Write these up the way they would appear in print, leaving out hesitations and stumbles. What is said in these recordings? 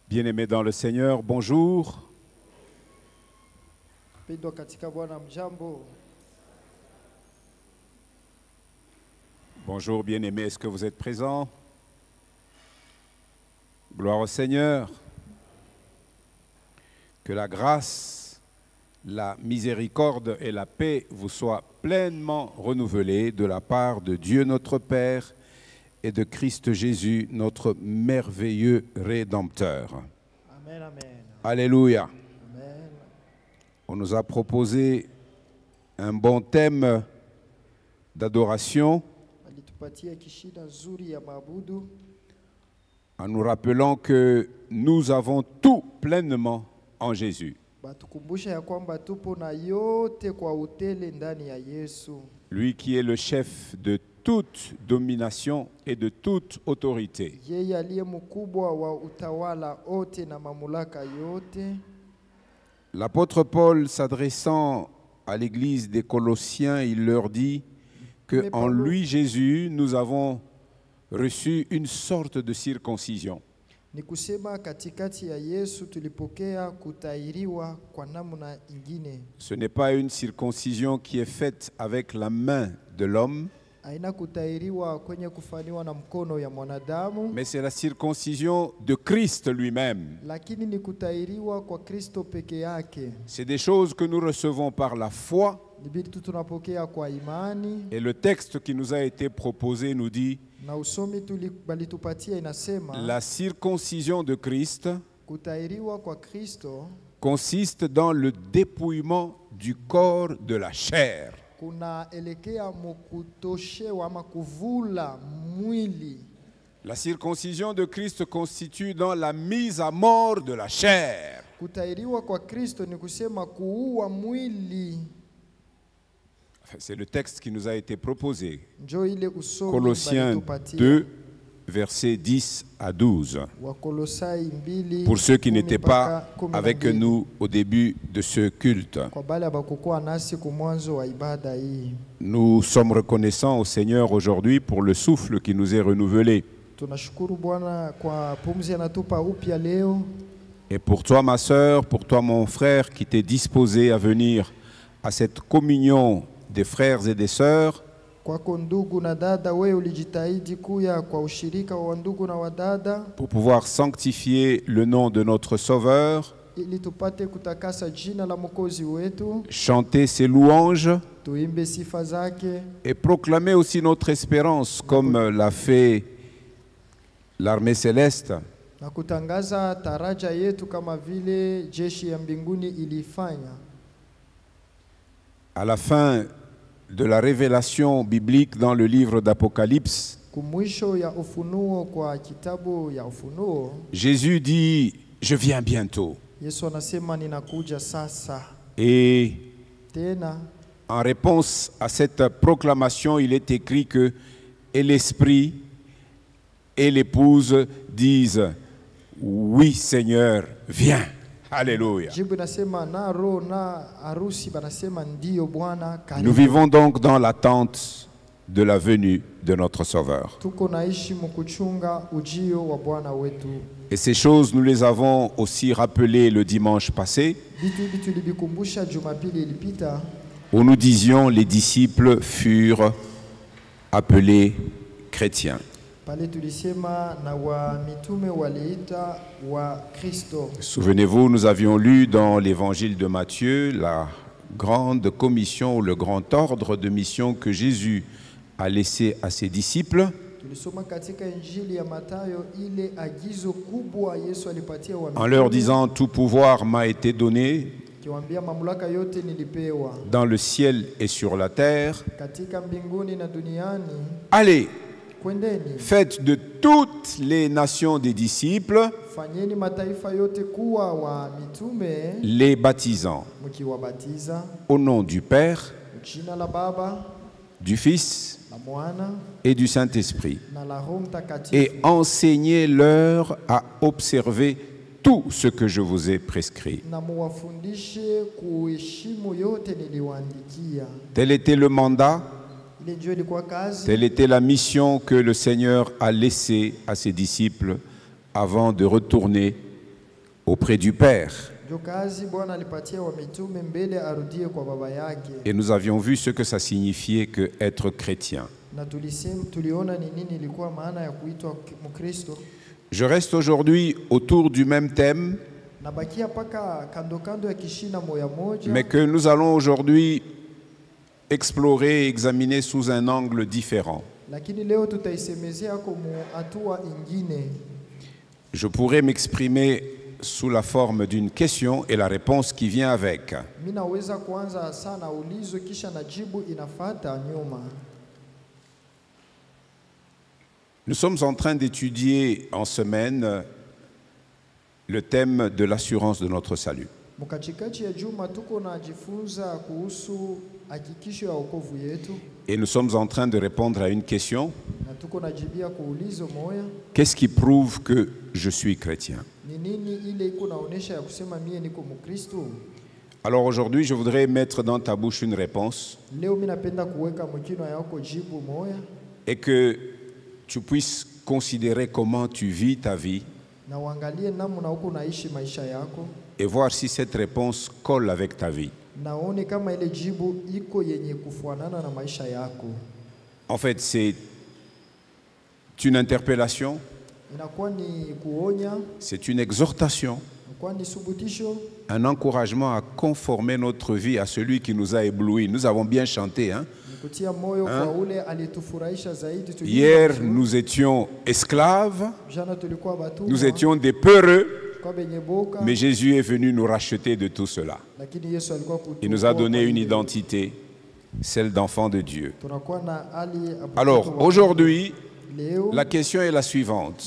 Bien-aimés dans le Seigneur, bonjour. Bonjour bien-aimés, est-ce que vous êtes présents? Gloire au Seigneur. Que la grâce, la miséricorde et la paix vous soient pleinement renouvelées de la part de Dieu notre Père et de Christ Jésus, notre merveilleux Rédempteur. Amen, amen. Alléluia. Amen. On nous a proposé un bon thème d'adoration en nous rappelant que nous avons tout pleinement en Jésus. Lui qui est le chef de toute domination et de toute autorité. L'apôtre Paul, s'adressant à l'église des Colossiens, il leur dit qu'en lui, Jésus, nous avons reçu une sorte de circoncision. Ce n'est pas une circoncision qui est faite avec la main de l'homme, mais c'est la circoncision de Christ lui-même. C'est des choses que nous recevons par la foi. Et le texte qui nous a été proposé nous dit: la circoncision de Christ consiste dans le dépouillement du corps de la chair. La circoncision de Christ constitue dans la mise à mort de la chair. C'est le texte qui nous a été proposé. Colossiens 2, versets 10 à 12. Pour ceux qui n'étaient pas avec nous au début de ce culte. Nous sommes reconnaissants au Seigneur aujourd'hui pour le souffle qui nous est renouvelé. Et pour toi, ma sœur, pour toi, mon frère, qui t'es disposé à venir à cette communion des frères et des sœurs, pour pouvoir sanctifier le nom de notre Sauveur, chanter ses louanges et proclamer aussi notre espérance comme l'a fait l'armée céleste. À la fin de la révélation biblique dans le livre d'Apocalypse, Jésus dit: je viens bientôt. Et en réponse à cette proclamation, il est écrit que et l'Esprit et l'épouse disent: oui Seigneur, viens. Alléluia. Nous vivons donc dans l'attente de la venue de notre Sauveur. Et ces choses, nous les avons aussi rappelées le dimanche passé, où nous disions les disciples furent appelés chrétiens. Souvenez-vous, nous avions lu dans l'évangile de Matthieu la grande commission ou le grand ordre de mission que Jésus a laissé à ses disciples. En leur disant: tout pouvoir m'a été donné dans le ciel et sur la terre. Allez, faites de toutes les nations des disciples, les baptisant au nom du Père, du Fils et du Saint-Esprit, et enseignez-leur à observer tout ce que je vous ai prescrit. Tel était le mandat, telle était la mission que le Seigneur a laissée à ses disciples avant de retourner auprès du Père. Et nous avions vu ce que ça signifiait que être chrétien. Je reste aujourd'hui autour du même thème, mais que nous allons aujourd'hui explorer et examiner sous un angle différent. Je pourrais m'exprimer sous la forme d'une question et la réponse qui vient avec. Nous sommes en train d'étudier en semaine le thème de l'assurance de notre salut. Et nous sommes en train de répondre à une question. Qu'est-ce qui prouve que je suis chrétien? Alors aujourd'hui, je voudrais mettre dans ta bouche une réponse et que tu puisses considérer comment tu vis ta vie et voir si cette réponse colle avec ta vie. En fait, c'est une interpellation, c'est une exhortation, un encouragement à conformer notre vie à celui qui nous a éblouis. Nous avons bien chanté, hein? Hier, nous étions esclaves, nous étions des peureux, mais Jésus est venu nous racheter de tout cela. Il nous a donné une identité, celle d'enfant de Dieu. Alors, aujourd'hui, la question est la suivante.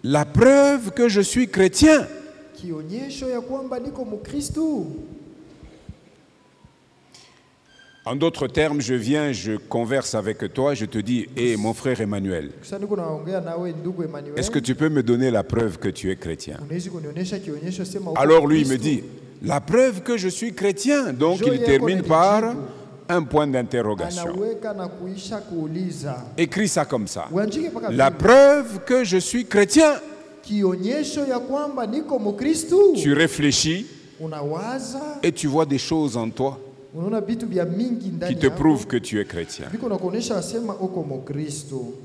La preuve que je suis chrétien. En d'autres termes, je viens, je converse avec toi, je te dis, hé, mon frère Emmanuel, est-ce que tu peux me donner la preuve que tu es chrétien? Alors lui, il me dit, la preuve que je suis chrétien. Donc il termine par un point d'interrogation. Écris ça comme ça. La preuve que je suis chrétien. Tu réfléchis et tu vois des choses en toi qui te prouvent que tu es chrétien.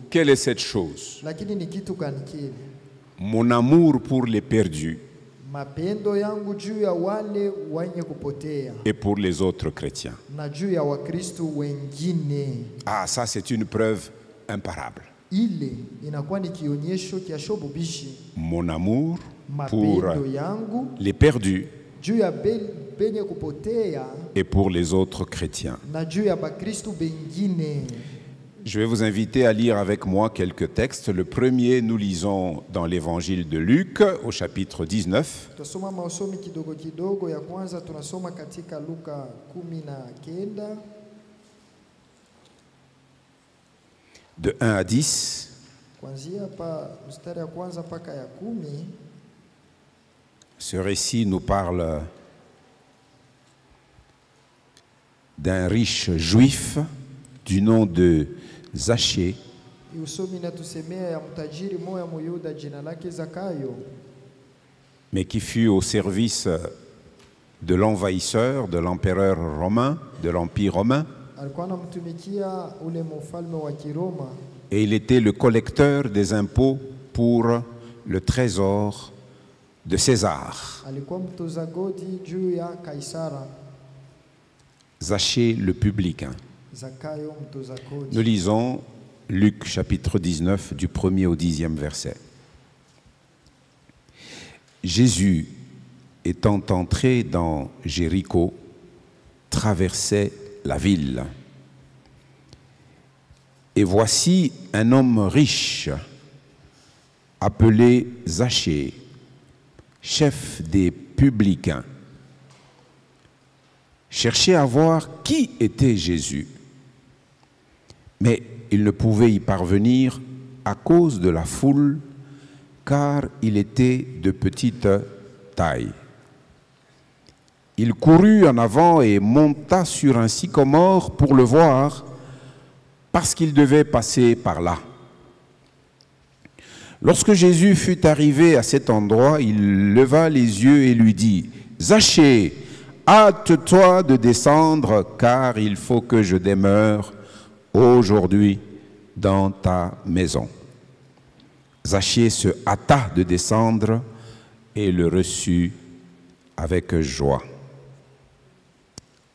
Quelle est cette chose? Mon amour pour les perdus et pour les autres chrétiens. Ah, ça c'est une preuve imparable. Mon amour pour les perdus et pour les autres chrétiens. Je vais vous inviter à lire avec moi quelques textes. Le premier, nous lisons dans l'évangile de Luc, au chapitre 19. De 1 à 10. Ce récit nous parle d'un riche juif du nom de Zachée, mais qui fut au service de l'envahisseur, de l'empereur romain, de l'Empire romain. Et il était le collecteur des impôts pour le trésor de César. Zachée le publicain. Nous lisons Luc chapitre 19 du 1er au 10e verset. Jésus, étant entré dans Jéricho, traversait la ville. Et voici un homme riche, appelé Zachée, chef des publicains, cherchait à voir qui était Jésus. Mais il ne pouvait y parvenir à cause de la foule, car il était de petite taille. Il courut en avant et monta sur un sycomore pour le voir, parce qu'il devait passer par là. Lorsque Jésus fut arrivé à cet endroit, il leva les yeux et lui dit, « Zachée, hâte-toi de descendre, car il faut que je demeure aujourd'hui dans ta maison. » Zachée se hâta de descendre et le reçut avec joie.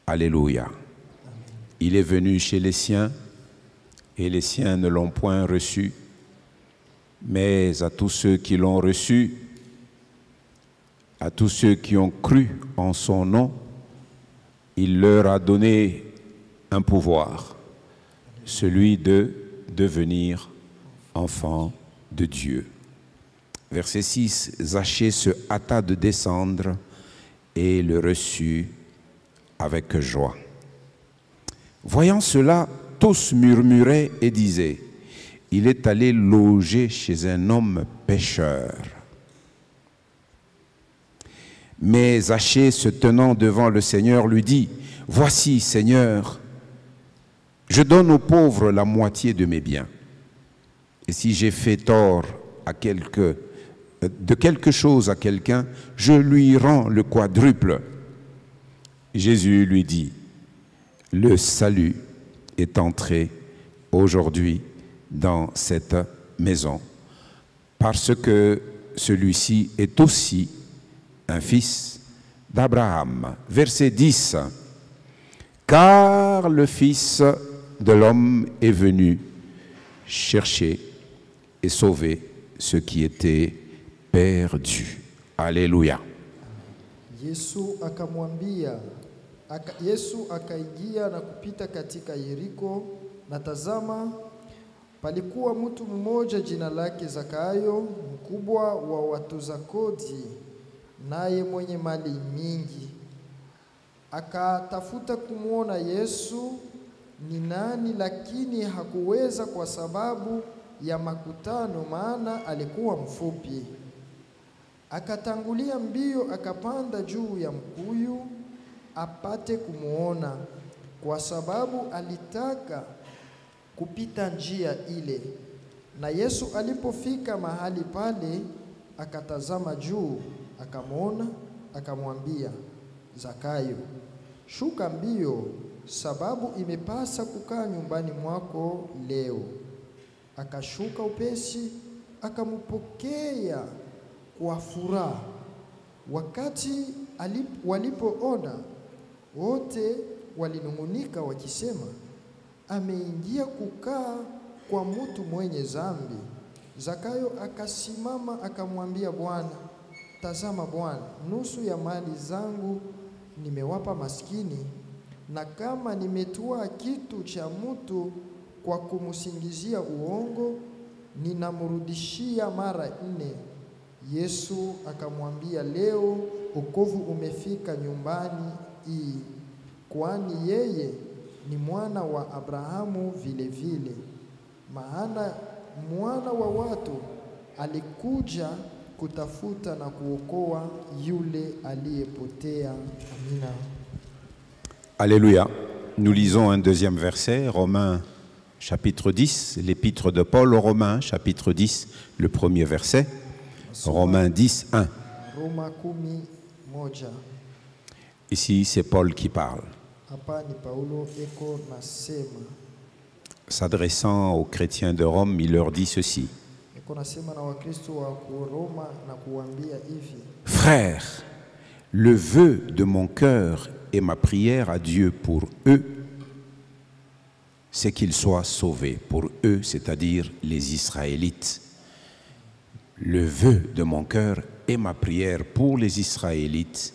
Alléluia. Il est venu chez les siens, et les siens ne l'ont point reçu, mais à tous ceux qui l'ont reçu, à tous ceux qui ont cru en son nom, il leur a donné un pouvoir, celui de devenir enfants de Dieu. Verset 6, Zachée se hâta de descendre et le reçut avec joie. Voyant cela, tous murmuraient et disaient, « Il est allé loger chez un homme pécheur. » Mais Zachée, se tenant devant le Seigneur, lui dit, « Voici, Seigneur, je donne aux pauvres la moitié de mes biens. Et si j'ai fait tort de quelque chose à quelqu'un, je lui rends le quadruple. » Jésus lui dit, « Le salut est entré aujourd'hui dans cette maison, parce que celui-ci est aussi un fils d'Abraham. » Verset 10. « Car le Fils de l'homme est venu chercher et sauver ce qui était perdu. » Alléluia. Yesu akaingia na kupita katika Yeriko, na tazama, palikuwa mtu mmoja jina lake Zakayo, mkubwa wa watoza kodi, naye mwenye mali mingi. Akatafuta kumwona Yesu ni nani, lakini hakuweza kwa sababu ya makutano, maana alikuwa mfupi. Akatangulia mbio, akapanda juu ya mkuyu apate kumuona, kwa sababu alitaka kupita njia ile. Na Yesu alipofika mahali pale, akatazama juu, akamwona, akamwambia, Zakayo, shuka mbio, sababu imepasa kukaa nyumbani mwako leo. Akashuka upesi, akampokea kwa furaha. Wakati walipoona, wote walinung'unika wakisema, ameingia kukaa kwa mtu mwenye dhambi. Zakayo akasimama akamwambia Bwana, tazama Bwana, nusu ya mali zangu nimewapa maskini, na kama nimetwaa kitu cha mtu kwa kumsingizia uongo, ninamrudishia mara 4. Yesu akamwambia, leo wokovu umefika nyumbani hii, kwani yeye ni mwana wa Abrahamu vile vile. Maana mwana wa watu alikuja kutafuta na kuokoa yule aliyepotea. Amina. Alléluia. Nous lisons un deuxième verset, Romains chapitre 10, l'épître de Paul aux Romains, chapitre 10, le premier verset. Romains 10, 1. Ici, c'est Paul qui parle, s'adressant aux chrétiens de Rome, il leur dit ceci. Frères, le vœu de mon cœur et ma prière à Dieu pour eux, c'est qu'ils soient sauvés. Pour eux, c'est-à-dire les Israélites. Le vœu de mon cœur et ma prière pour les Israélites,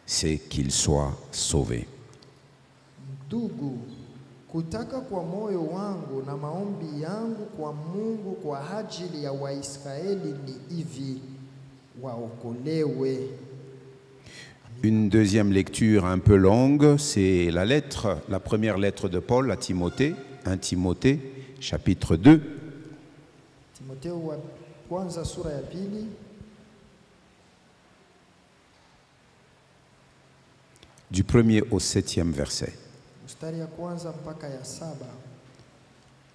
c'est qu'ils soient sauvés. Ndugu, kutaka kwa moyo wangu na maombi yangu kwa Mungu kwa ajili ya Waisraeli ni hivi, waokolewe. Une deuxième lecture un peu longue, c'est la première lettre de Paul à Timothée, 1 Timothée, chapitre 2. Kwanza sura ya pili. Du 1er au 7e verset. Mstari ya kwanza mpaka ya 7.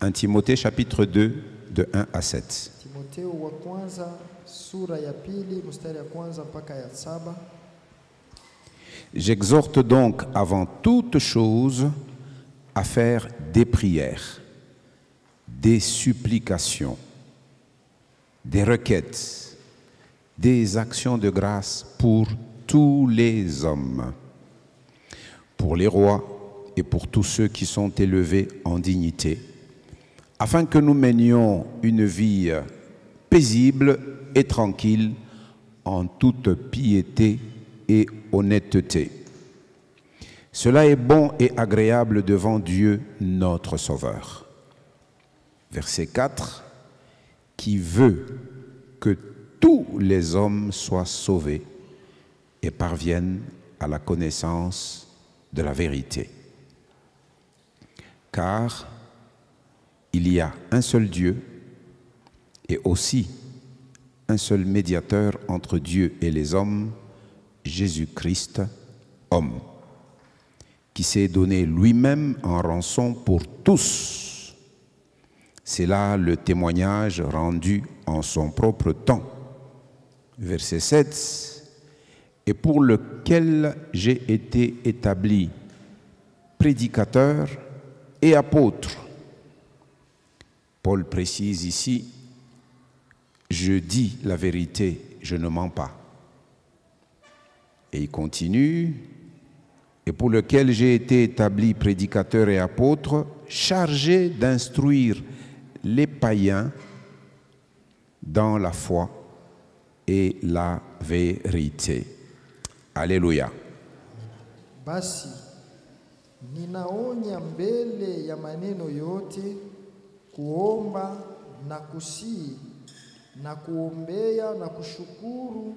1 Timothée chapitre 2 de 1 à 7. Timotheo wa kwanza sura ya pili mstari ya kwanza mpaka ya 7. J'exhorte donc avant toute chose à faire des prières, des supplications, des requêtes, des actions de grâce pour tous les hommes, pour les rois et pour tous ceux qui sont élevés en dignité, afin que nous menions une vie paisible et tranquille en toute piété et honnêteté. Cela est bon et agréable devant Dieu notre Sauveur. Verset 4, qui veut que tous les hommes soient sauvés et parviennent à la connaissance de la vérité. Car il y a un seul Dieu et aussi un seul médiateur entre Dieu et les hommes, Jésus-Christ, homme, qui s'est donné lui-même en rançon pour tous. C'est là le témoignage rendu en son propre temps. Verset 7, et pour lequel j'ai été établi prédicateur et apôtre. Paul précise ici, je dis la vérité, je ne mens pas. Et il continue, et pour lequel j'ai été établi prédicateur et apôtre, chargé d'instruire les païens dans la foi et la vérité. Alléluia. Basi, ninaonya mbele ya maneno yote, kuomba na kusii na kuombea na kushukuru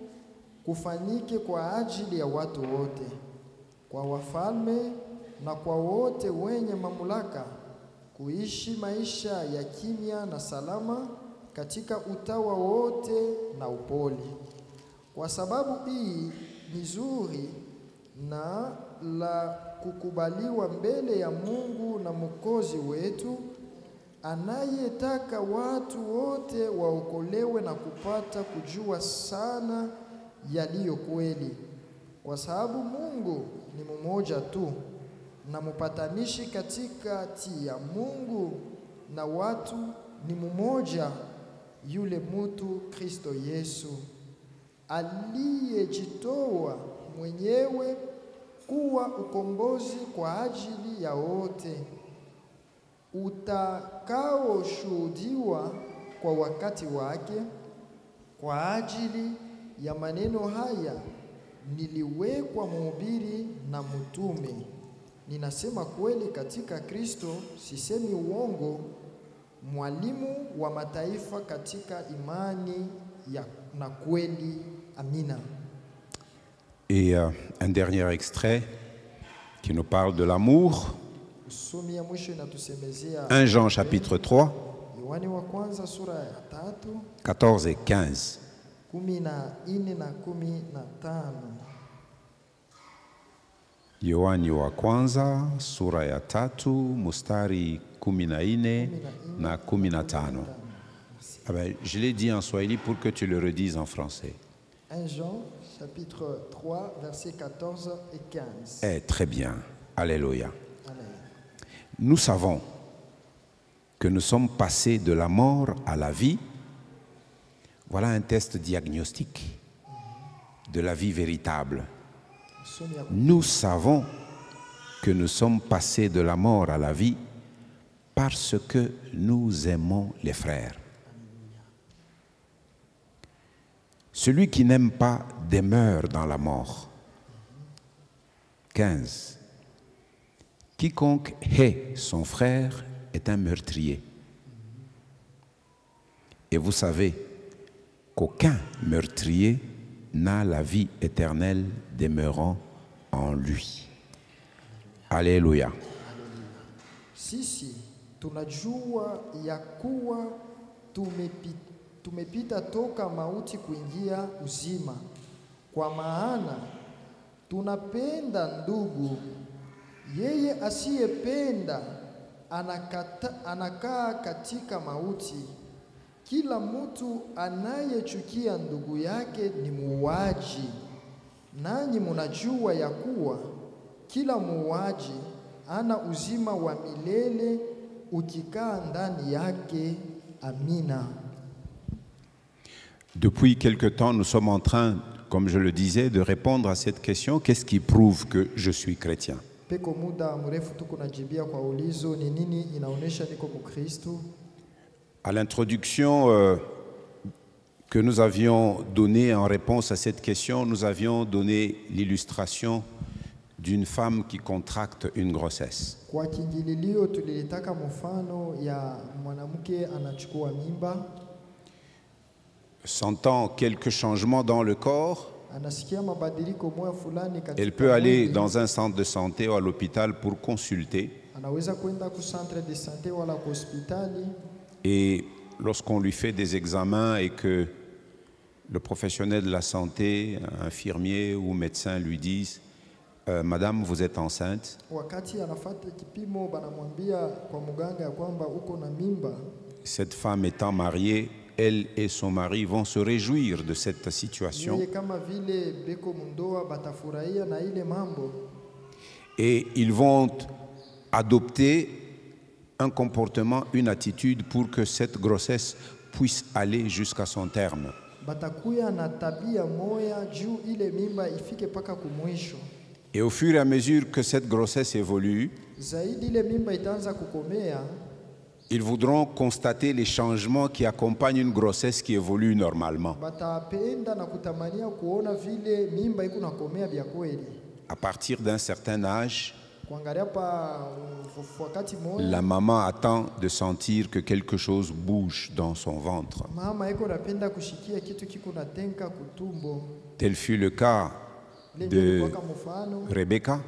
kufanyike kwa ajili ya watu wote, kwa wafalme na kwa wote wenye mamlaka, kuishi maisha ya kimya na salama katika utawa wote na upole. Kwa sababu hii ni zuri na la kukubaliwa mbele ya Mungu na Mwokozi wetu, anayetaka watu wote waokolewe na kupata kujua sana yaliyo kweli. Kwa sababu Mungu ni mmoja tu, na mpatanishi katikati ya Mungu na watu ni mmoja, yule mtu Kristo Yesu, aliyejitoa mwenyewe kuwa ukombozi kwa ajili ya wote, utakaoshuhudiwa kwa wakati wake. Kwa ajili ya maneno haya niliwekwa mhubiri na mtume. Ninasema kweli katika Kristo, sisemi uongo, mwalimu wa mataifa katika imani na kweli. Amina. Et un dernier extrait qui nous parle de l'amour. 1 Jean chapitre 3, 14 et 15. Yohani wa kwanza sura ya 3 mustari 14 na 15. Ah ben, je l'ai dit en swahili pour que tu le redises en français. 1 Jean chapitre 3 versets 14 et 15. Eh, très bien. Alléluia. Amen. Nous savons que nous sommes passés de la mort à la vie. Voilà un test diagnostique de la vie véritable. Nous savons que nous sommes passés de la mort à la vie parce que nous aimons les frères. Celui qui n'aime pas demeure dans la mort. 15. Quiconque hait son frère est un meurtrier. Et vous savez qu'aucun meurtrier n'a la vie éternelle demeurant en lui. Alléluia. Sisi tunajua ya kuwa tumepita toka mauti kuingia uzima. Kwa maana tunapenda ndugu. Yeye asiyependa anakaa katika mauti. Kila mtu anayechukia ndugu yake ni muuaji. Nanyi mnajua ya kuwa kila muuaji ana uzima wa milele ukikaa ndani yake. Amina. Depuis quelque temps, nous sommes en train, comme je le disais, de répondre à cette question: qu'est-ce qui prouve que je suis chrétien? À l'introduction que nous avions donnée en réponse à cette question, nous avions donné l'illustration d'une femme qui contracte une grossesse. Sentant quelques changements dans le corps, elle peut aller dans un centre de santé ou à l'hôpital pour consulter. Et lorsqu'on lui fait des examens et que le professionnel de la santé, infirmier ou médecin lui disent: Madame, vous êtes enceinte. Cette femme étant mariée, elle et son mari vont se réjouir de cette situation. Et ils vont adopter un comportement, une attitude pour que cette grossesse puisse aller jusqu'à son terme. Et au fur et à mesure que cette grossesse évolue, ils voudront constater les changements qui accompagnent une grossesse qui évolue normalement. À partir d'un certain âge, la maman attend de sentir que quelque chose bouge dans son ventre. Tel fut le cas de Rebecca,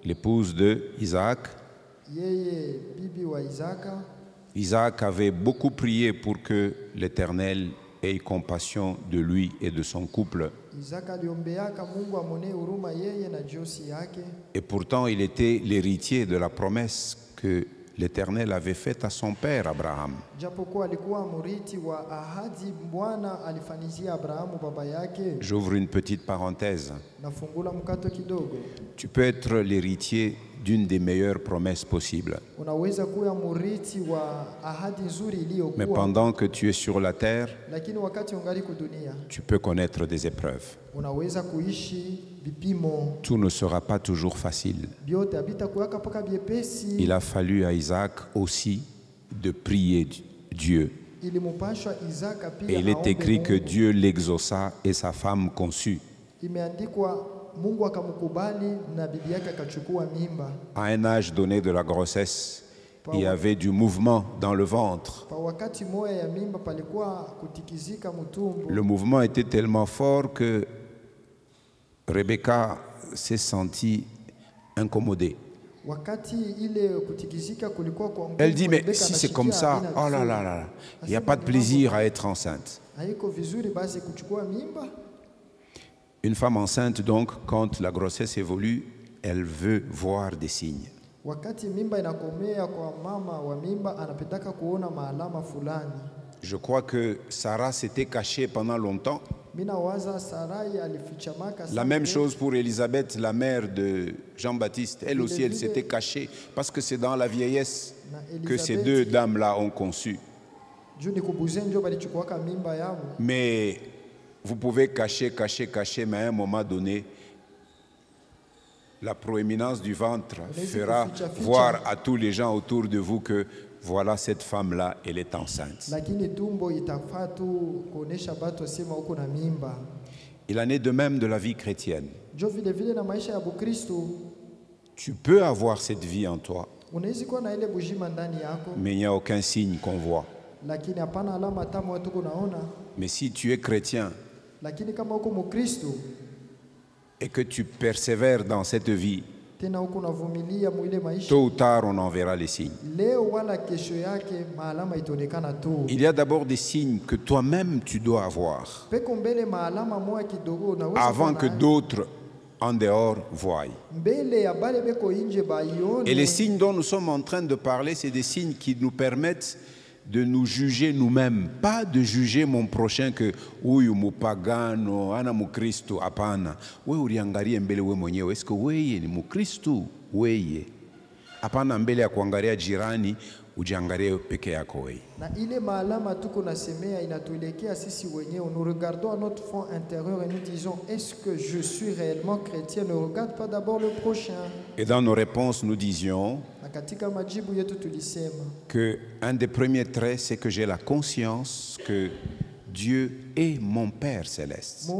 l'épouse de Isaac. Isaac avait beaucoup prié pour que l'Éternel ait compassion de lui et de son couple. Et pourtant, il était l'héritier de la promesse que l'Éternel avait faite à son père Abraham. J'ouvre une petite parenthèse. Tu peux être l'héritier d'une des meilleures promesses possibles. Mais pendant que tu es sur la terre, tu peux connaître des épreuves. Tout ne sera pas toujours facile. Il a fallu à Isaac aussi de prier Dieu. Et il est écrit que Dieu l'exauça et sa femme conçut. À un âge donné de la grossesse, il y avait du mouvement dans le ventre. Le mouvement était tellement fort que Rebecca s'est sentie incommodée. Elle dit: mais si c'est comme ça, oh là là là, il n'y a pas de plaisir à être enceinte. Une femme enceinte, donc, quand la grossesse évolue, elle veut voir des signes. Je crois que Sarah s'était cachée pendant longtemps. La même chose pour Élisabeth, la mère de Jean-Baptiste. Elle aussi, elle s'était cachée parce que c'est dans la vieillesse que ces deux dames-là ont conçu. Mais vous pouvez cacher, mais à un moment donné, la proéminence du ventre fera voir à tous les gens autour de vous que voilà, cette femme-là, elle est enceinte. Il en est de même de la vie chrétienne. Tu peux avoir cette vie en toi, mais il n'y a aucun signe qu'on voit. Mais si tu es chrétien et que tu persévères dans cette vie, Tôt ou tard, on en verra les signes. Il y a d'abord des signes que toi-même tu dois avoir avant que d'autres en dehors voient. Et les signes dont nous sommes en train de parler, c'est des signes qui nous permettent de nous juger nous-mêmes, pas de juger mon prochain que huyu mupagano ana mukristo hapana. Wewe uliangalia mbele wewe mwenyewe, est-ce que wewe ni mukristo wewe? Hapana, mbele ya kuangalia jirani ujiangalie peke yako wewe. Na ile maalama tuko nasemea inatuelekea sisi wenyewe. Nous regardons à notre fond intérieur et nous disons, est-ce que je suis réellement chrétien? Ne regarde pas d'abord le prochain. Et dans nos réponses, nous disions que un des premiers traits, c'est que j'ai la conscience que Dieu est mon Père céleste.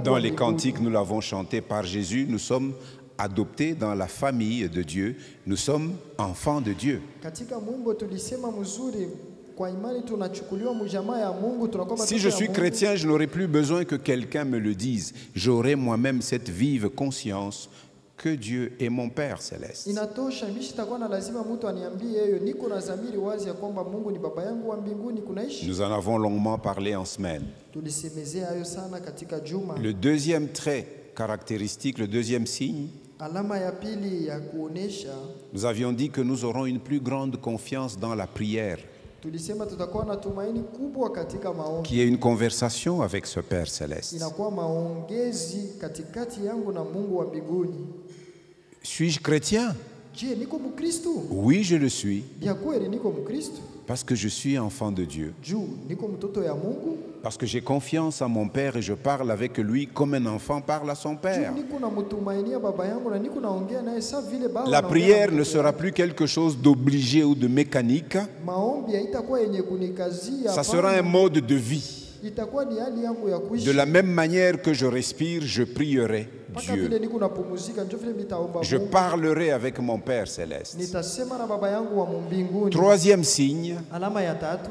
Dans les cantiques, nous l'avons chanté par Jésus, nous sommes adoptés dans la famille de Dieu, nous sommes enfants de Dieu. Si je suis chrétien, je n'aurai plus besoin que quelqu'un me le dise. J'aurai moi-même cette vive conscience que Dieu est mon Père céleste. Nous en avons longuement parlé en semaine. Le deuxième trait caractéristique, le deuxième signe, nous avions dit que nous aurons une plus grande confiance dans la prière, qui est une conversation avec ce Père céleste. Suis-je chrétien? Oui, je le suis. Parce que je suis enfant de Dieu. Parce que j'ai confiance en mon Père et je parle avec lui comme un enfant parle à son Père. La prière ne sera plus quelque chose d'obligé ou de mécanique. Ça sera un mode de vie. De la même manière que je respire, je prierai Dieu. Je parlerai avec mon Père céleste. Troisième signe,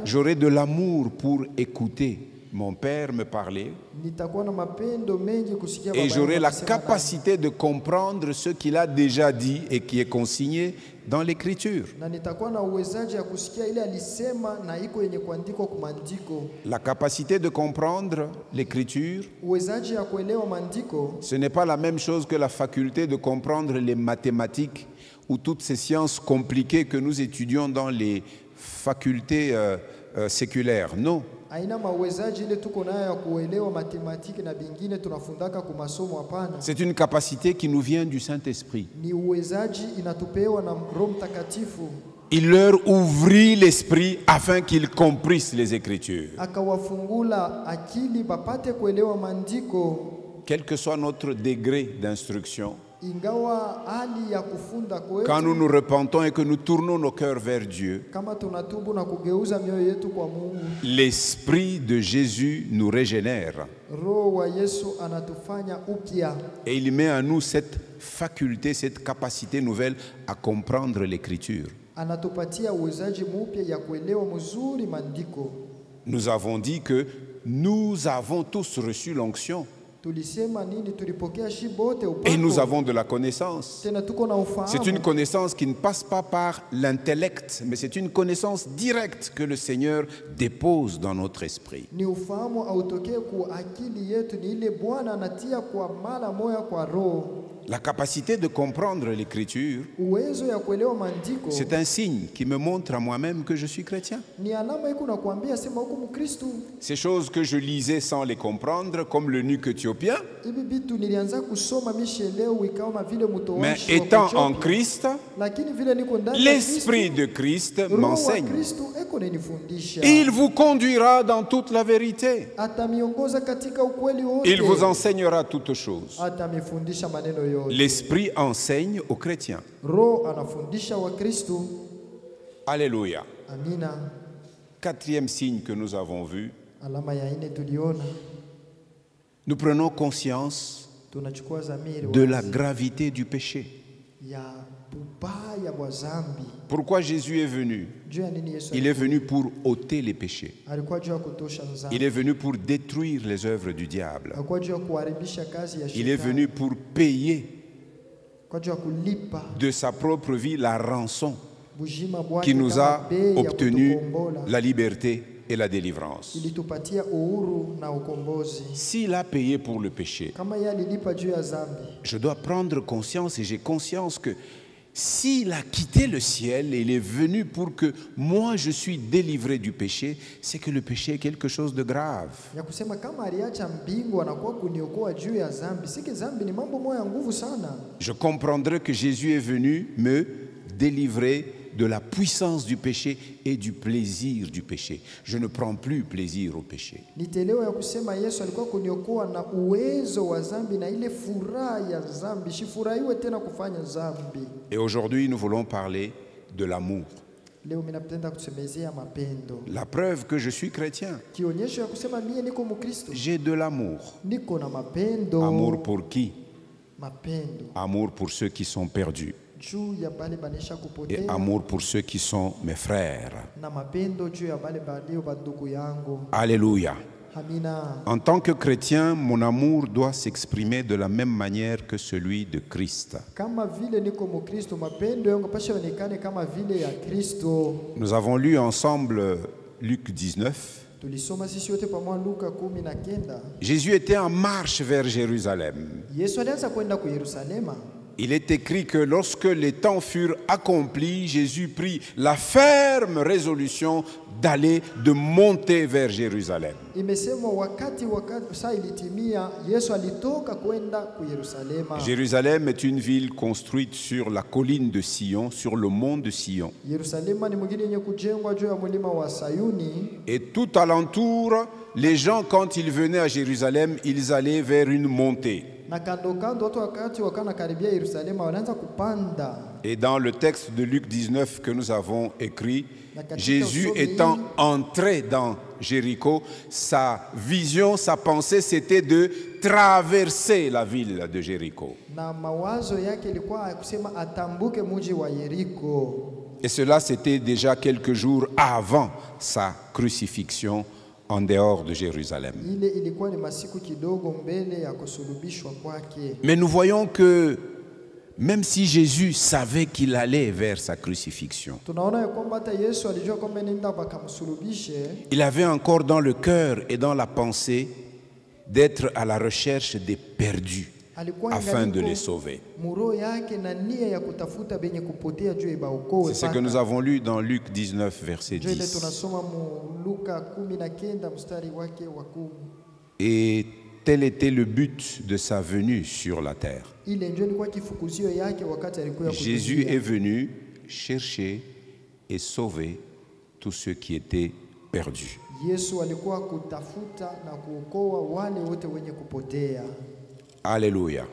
j'aurai de l'amour pour écouter mon Père me parler et j'aurai la capacité de comprendre ce qu'il a déjà dit et qui est consigné dans l'Écriture. La capacité de comprendre l'Écriture, ce n'est pas la même chose que la faculté de comprendre les mathématiques ou toutes ces sciences compliquées que nous étudions dans les facultés séculaires. Non. C'est une capacité qui nous vient du Saint-Esprit. Il leur ouvrit l'esprit afin qu'ils comprissent les Écritures. Quel que soit notre degré d'instruction, quand nous nous repentons et que nous tournons nos cœurs vers Dieu, l'Esprit de Jésus nous régénère. Et il met en nous cette faculté, cette capacité nouvelle à comprendre l'Écriture. Nous avons dit que nous avons tous reçu l'onction. Et nous avons de la connaissance. C'est une connaissance qui ne passe pas par l'intellect, mais c'est une connaissance directe que le Seigneur dépose dans notre esprit. La capacité de comprendre l'Écriture, c'est un signe qui me montre à moi-même que je suis chrétien. Ces choses que je lisais sans les comprendre, comme l'eunuque éthiopien, mais étant en Christ, l'Esprit de Christ m'enseigne. Il vous conduira dans toute la vérité. Il vous enseignera toutes choses. L'Esprit enseigne aux chrétiens. Alléluia. Quatrième signe que nous avons vu, nous prenons conscience de la gravité du péché. Pourquoi Jésus est venu? Il est venu pour ôter les péchés. Il est venu pour détruire les œuvres du diable. Il est venu pour payer de sa propre vie la rançon qui nous a obtenu la liberté et la délivrance. S'il a payé pour le péché, je dois prendre conscience, et j'ai conscience que s'il a quitté le ciel et il est venu pour que moi je suis délivré du péché, c'est que le péché est quelque chose de grave. Je comprendrai que Jésus est venu me délivrer de la puissance du péché et du plaisir du péché. Je ne prends plus plaisir au péché. Et aujourd'hui, nous voulons parler de l'amour. La preuve que je suis chrétien. J'ai de l'amour. Amour pour qui? Amour pour ceux qui sont perdus. Et amour pour ceux qui sont mes frères. Alléluia. En tant que chrétien, mon amour doit s'exprimer de la même manière que celui de Christ. Nous avons lu ensemble Luc 19. Jésus était en marche vers Jérusalem. Il est écrit que lorsque les temps furent accomplis, Jésus prit la ferme résolution de monter vers Jérusalem. Jérusalem est une ville construite sur la colline de Sion, sur le mont de Sion. Et tout alentour, les gens, quand ils venaient à Jérusalem, ils allaient vers une montée. Et dans le texte de Luc 19 que nous avons écrit, Jésus étant entré dans Jéricho, sa vision, sa pensée, c'était de traverser la ville de Jéricho. Et cela, c'était déjà quelques jours avant sa crucifixion en dehors de Jérusalem. Mais nous voyons que même si Jésus savait qu'il allait vers sa crucifixion, il avait encore dans le cœur et dans la pensée d'être à la recherche des perdus afin de les sauver. C'est ce que nous avons lu dans Luc 19, verset 10. Et tel était le but de sa venue sur la terre. Jésus est venu chercher et sauver tous ceux qui étaient perdus. Alléluia.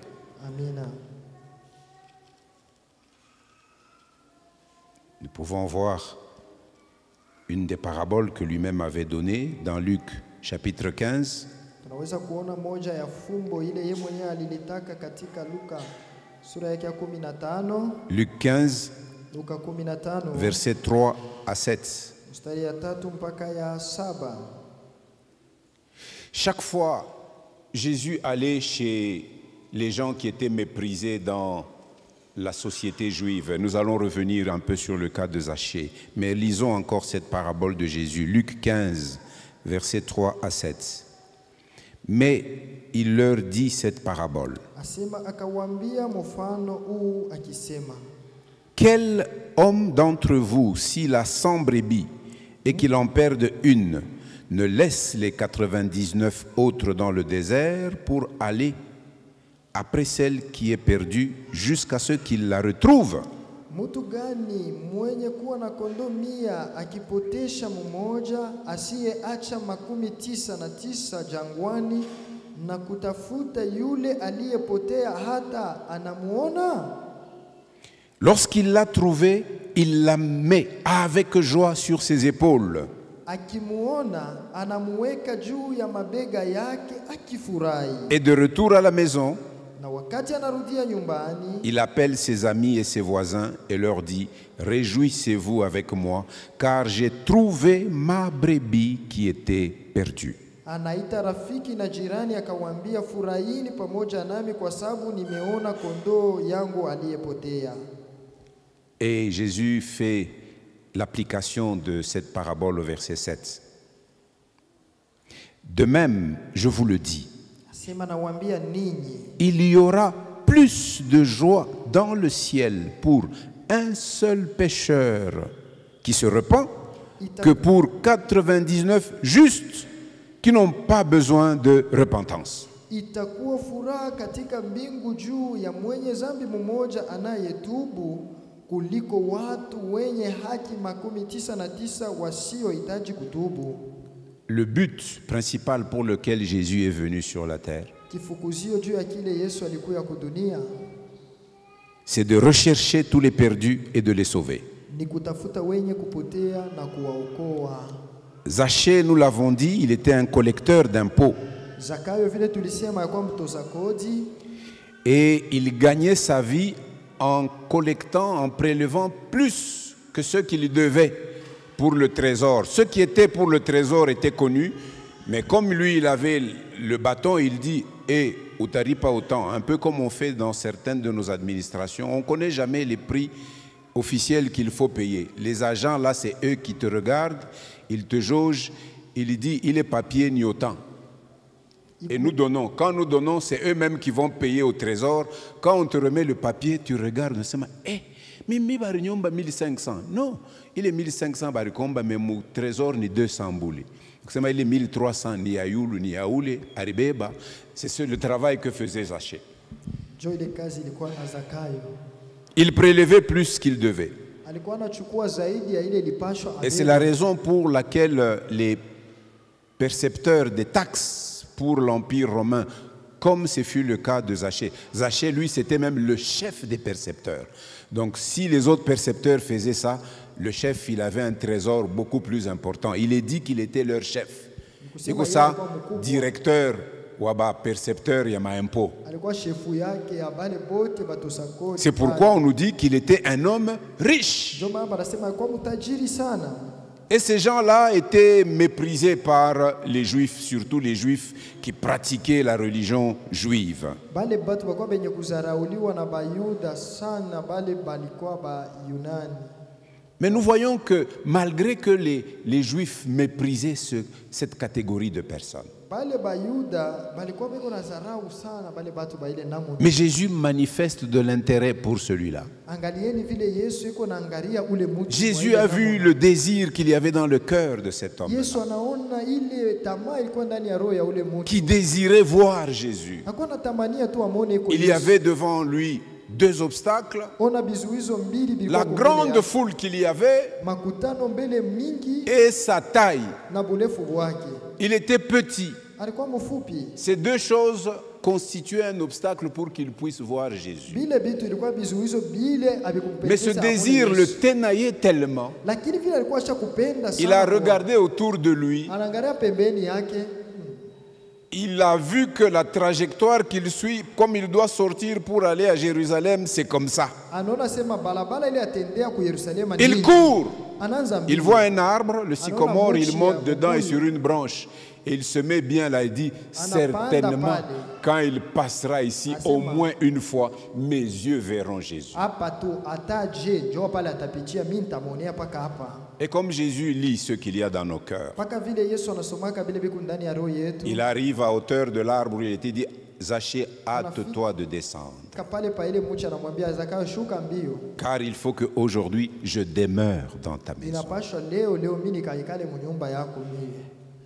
Nous pouvons voir une des paraboles que lui-même avait données dans Luc chapitre 15. Luc 15, versets 3 à 7. Chaque fois, Jésus allait chez les gens qui étaient méprisés dans la société juive. Nous allons revenir un peu sur le cas de Zachée, mais lisons encore cette parabole de Jésus. Luc 15, versets 3 à 7. Mais il leur dit cette parabole. Quel homme d'entre vous, s'il a 100 brebis et qu'il en perde une, ne laisse les 99 autres dans le désert pour aller après celle qui est perdue jusqu'à ce qu'il la retrouve? Mtu gani mwenye kuwa na kondoo 100 akipotesha mmoja, asiyeacha 99 jangwani na kutafuta yule aliyepotea hata anamuona? Lorsqu'il l'a trouvé, il la met avec joie sur ses épaules. Akimuona anamuweka juu ya mabega yake akifurahi. Et de retour à la maison, il appelle ses amis et ses voisins et leur dit: réjouissez-vous avec moi, car j'ai trouvé ma brebis qui était perdue. Anaita rafiki na jirani akawaambia, furahini pamoja nami kwa sababu nimeona kondoo yangu aliyepotea. Et Jésus fait l'application de cette parabole au verset 7. De même, je vous le dis, il y aura plus de joie dans le ciel pour un seul pécheur qui se repent que pour 99 justes qui n'ont pas besoin de repentance. Itakuwa furaha katika mbingu juu ya mwenye zambi mmoja anayetubu kuliko watu wenye haki 99 wasiohitaji kutubu. Le but principal pour lequel Jésus est venu sur la terre, c'est de rechercher tous les perdus et de les sauver. Zachée, nous l'avons dit, il était un collecteur d'impôts. Et il gagnait sa vie en collectant, en prélevant plus que ceux qui lui devaient pour le trésor. Ceux qui étaient pour le trésor étaient connus, mais comme lui, il avait le bâton, il dit « Eh, utari pas autant », un peu comme on fait dans certaines de nos administrations. On ne connaît jamais les prix officiels qu'il faut payer. Les agents, là, c'est eux qui te regardent, ils te jaugent, ils disent « Il est papier ni autant ». Et nous donnons. Quand nous donnons, c'est eux-mêmes qui vont payer au trésor. Quand on te remet le papier, tu regardes, eh, mais 1500. Non, il est 1500 barikomba, mais mon trésor ni 200 bouli. Il est 1300 ni ayoulu ni aoule, aribeba. C'est le travail que faisait Zachée. Il prélevait plus qu'il devait. Et c'est la raison pour laquelle les percepteurs des taxes pour l'Empire romain, comme ce fut le cas de Zachée. Zachée, lui, c'était même le chef des percepteurs. Donc, si les autres percepteurs faisaient ça, le chef, il avait un trésor beaucoup plus important. Il est dit qu'il était leur chef. C'est pour ça, directeur ou percepteur, il y a un impôt. C'est pourquoi on nous dit qu'il était un homme riche. Et ces gens-là étaient méprisés par les Juifs, surtout les Juifs qui pratiquaient la religion juive. Mais nous voyons que malgré que les Juifs méprisaient cette catégorie de personnes, mais Jésus manifeste de l'intérêt pour celui-là. Jésus a vu le désir qu'il y avait dans le cœur de cet homme, qui désirait voir Jésus. Il y avait devant lui deux obstacles, la grande foule qu'il y avait et sa taille. Il était petit. Ces deux choses constituaient un obstacle pour qu'il puisse voir Jésus. Mais ce désir le tenaillait tellement. Il a regardé autour de lui. Il a vu que la trajectoire qu'il suit, comme il doit sortir pour aller à Jérusalem, c'est comme ça. Il court. Il voit un arbre, le sycomore, il monte dedans et sur une branche. Et il se met bien là, il dit, certainement, quand il passera ici, au moins une fois, mes yeux verront Jésus. Et comme Jésus lit ce qu'il y a dans nos cœurs, il arrive à hauteur de l'arbre où il était dit, Zachée, hâte-toi de descendre. Car il faut qu'aujourd'hui, je demeure dans ta maison.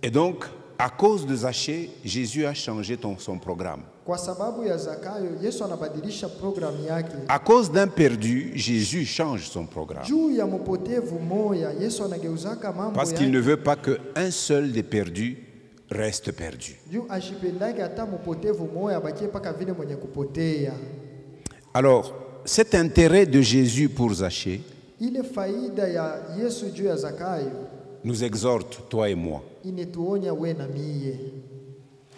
Et donc, à cause de Zachée, Jésus a changé son programme. À cause d'un perdu, Jésus change son programme. Parce qu'il ne veut pas qu'un seul des perdus reste perdu. Alors, cet intérêt de Jésus pour Zachée nous exhorte, toi et moi,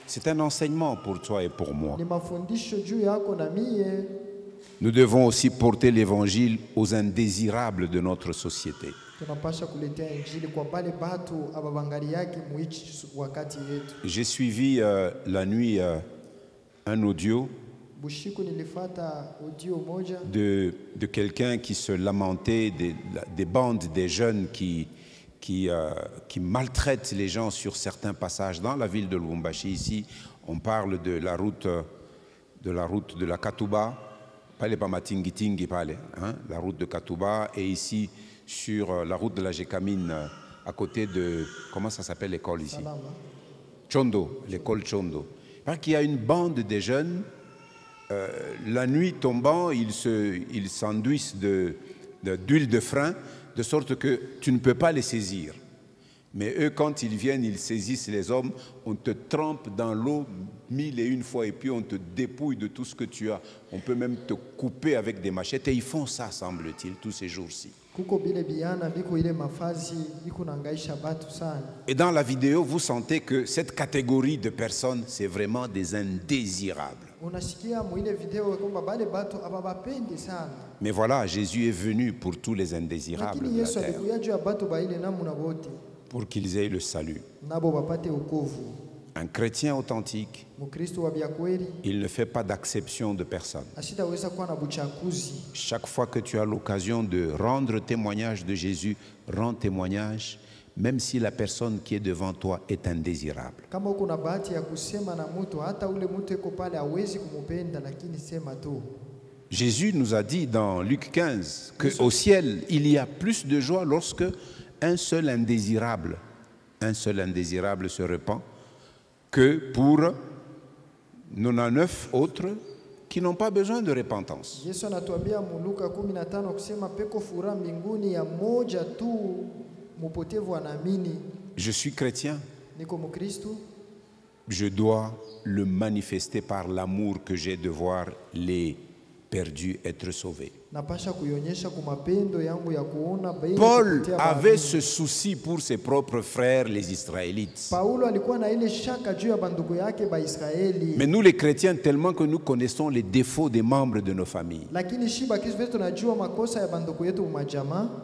C'est un enseignement pour toi et pour moi. Nous devons aussi porter l'évangile aux indésirables de notre société. J'ai suivi la nuit un audio de quelqu'un qui se lamentait des bandes des jeunes qui maltraitent les gens sur certains passages dans la ville de Lubumbashi. Ici, on parle de la route de la Katouba, pas les Pamatingitingi, la route de Katouba, et ici sur la route de la Gécamine, à côté de, comment ça s'appelle l'école ici? Chondo, l'école Chondo. Parce qu'il y a une bande de jeunes, la nuit tombant, ils s'enduisent d'huile de frein, de sorte que tu ne peux pas les saisir. Mais eux, quand ils viennent, ils saisissent les hommes, on te trempe dans l'eau 1001 fois et puis on te dépouille de tout ce que tu as. On peut même te couper avec des machettes et ils font ça, semble-t-il, tous ces jours-ci. Et dans la vidéo, vous sentez que cette catégorie de personnes, c'est vraiment des indésirables. Mais voilà, Jésus est venu pour tous les indésirables de la terre, pour qu'ils aient le salut. Un chrétien authentique, il ne fait pas d'acception de personne. Chaque fois que tu as l'occasion de rendre témoignage de Jésus, rends témoignage, même si la personne qui est devant toi est indésirable. Jésus nous a dit dans Luc 15 qu'au ciel, il y a plus de joie lorsque un seul indésirable se repent, que pour 99 autres qui n'ont pas besoin de repentance. Je suis chrétien. Je dois le manifester par l'amour que j'ai de voir les perdus être sauvés. Paul avait ce souci pour ses propres frères, les Israélites. Mais nous, les chrétiens, tellement que nous connaissons les défauts des membres de nos familles.